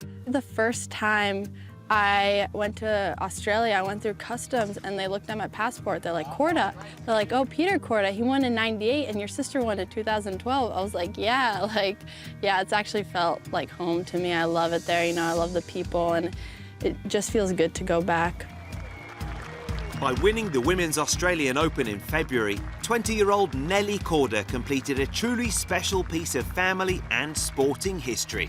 The first time I went to Australia, I went through customs and they looked at my passport. They're like, Korda. They're like, oh, Peter Korda, he won in '98 and your sister won in 2012. I was like, yeah, it's actually felt like home to me. I love it there, you know, I love the people and it just feels good to go back. By winning the Women's Australian Open in February, 20-year-old Nelly Korda completed a truly special piece of family and sporting history.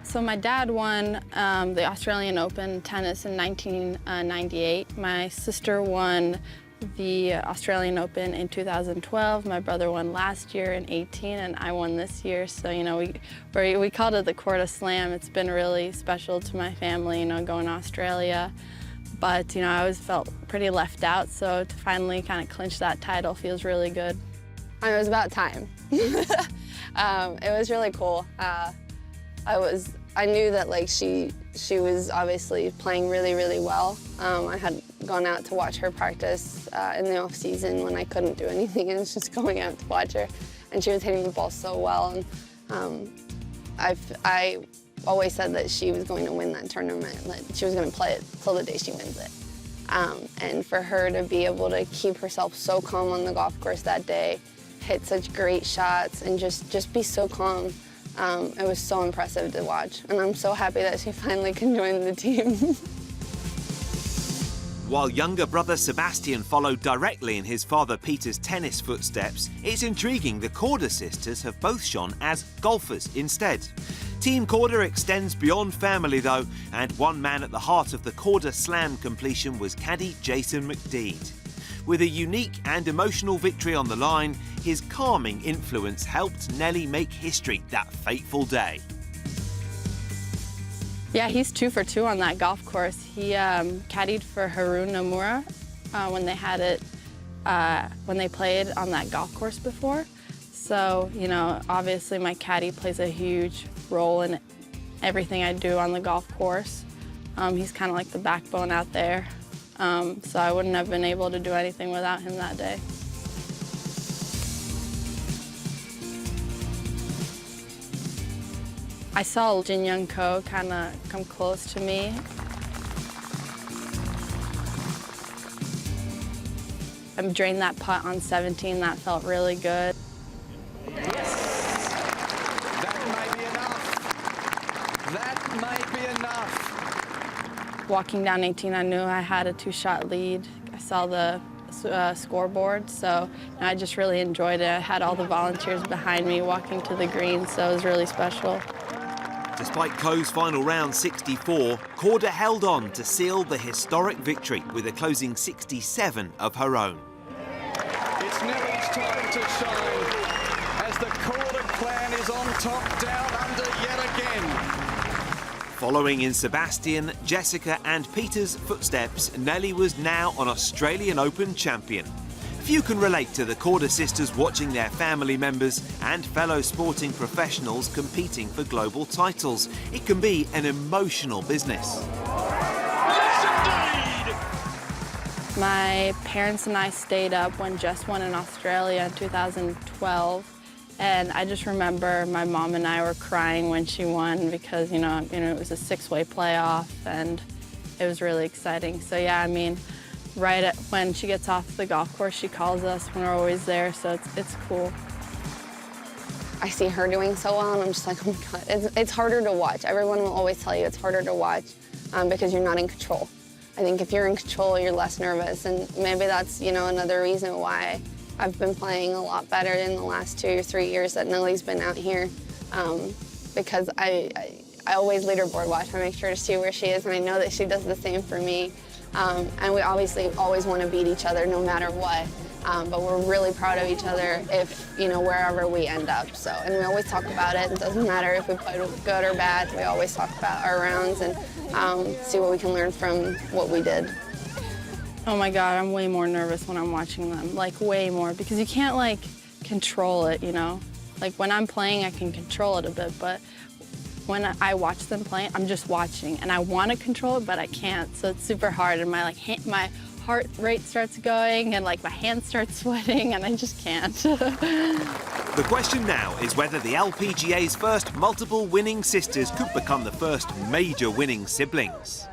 So my dad won the Australian Open tennis in 1998. My sister won the Australian Open in 2012. My brother won last year in 18, and I won this year. So, you know, we called it the Korda Slam. It's been really special to my family, you know, going to Australia. But, you know, I always felt pretty left out, so to finally kind of clinch that title feels really good. It was about time. It was really cool. I knew that like she was obviously playing really, really well. I had gone out to watch her practice in the off season when I couldn't do anything, and was just going out to watch her. And she was hitting the ball so well. And I always said that she was going to win that tournament, that she was going to play it till the day she wins it. And for her to be able to keep herself so calm on the golf course that day, hit such great shots, and just be so calm. It was so impressive to watch, and I'm so happy that she finally can join the team. While younger brother Sebastian followed directly in his father Peter's tennis footsteps, it's intriguing the Korda sisters have both shone as golfers instead. Team Korda extends beyond family though, and one man at the heart of the Korda Slam completion was caddy Jason McDeed. With a unique and emotional victory on the line, his calming influence helped Nelly make history that fateful day. Yeah, he's 2 for 2 on that golf course. He caddied for Haru Nomura when they played on that golf course before. So, you know, obviously my caddy plays a huge role in everything I do on the golf course. He's kind of like the backbone out there. So I wouldn't have been able to do anything without him that day. I saw Jin Young Ko kind of come close to me. I drained that putt on 17. That felt really good. Yes! That might be enough. That might be enough. Walking down 18, I knew I had a 2-shot lead. I saw the scoreboard, so I just really enjoyed it. I had all the volunteers behind me walking to the green, so it was really special. Despite Ko's final round 64, Korda held on to seal the historic victory with a closing 67 of her own. It's Nelly's time to shine as the Korda clan is on top, down under yet again. Following in Sebastian, Jessica and Peter's footsteps, Nelly was now an Australian Open champion. Few can relate to the Korda sisters watching their family members and fellow sporting professionals competing for global titles. It can be an emotional business. Yes, indeed! My parents and I stayed up when Jess won in Australia in 2012. And I just remember my mom and I were crying when she won because, you know, it was a 6-way playoff and it was really exciting. So yeah, I mean, when she gets off the golf course, she calls us when we're always there, so it's cool. I see her doing so well, and I'm just like, oh my God. It's harder to watch. Everyone will always tell you it's harder to watch because you're not in control. I think if you're in control, you're less nervous, and maybe that's, you know, another reason why I've been playing a lot better in the last 2 or 3 years that Nelly's been out here, because I always leaderboard watch. I make sure to see where she is, and I know that she does the same for me. And we obviously always want to beat each other no matter what, but we're really proud of each other if, you know, wherever we end up. So, and we always talk about it. It doesn't matter if we played good or bad. We always talk about our rounds and see what we can learn from what we did. Oh my God, I'm way more nervous when I'm watching them, like way more, because you can't like control it, you know? Like when I'm playing, I can control it a bit, but when I watch them play, I'm just watching, and I want to control it, but I can't, so it's super hard, and my heart rate starts going, and like my hands start sweating, and I just can't. The question now is whether the LPGA's first multiple winning sisters could become the first major winning siblings.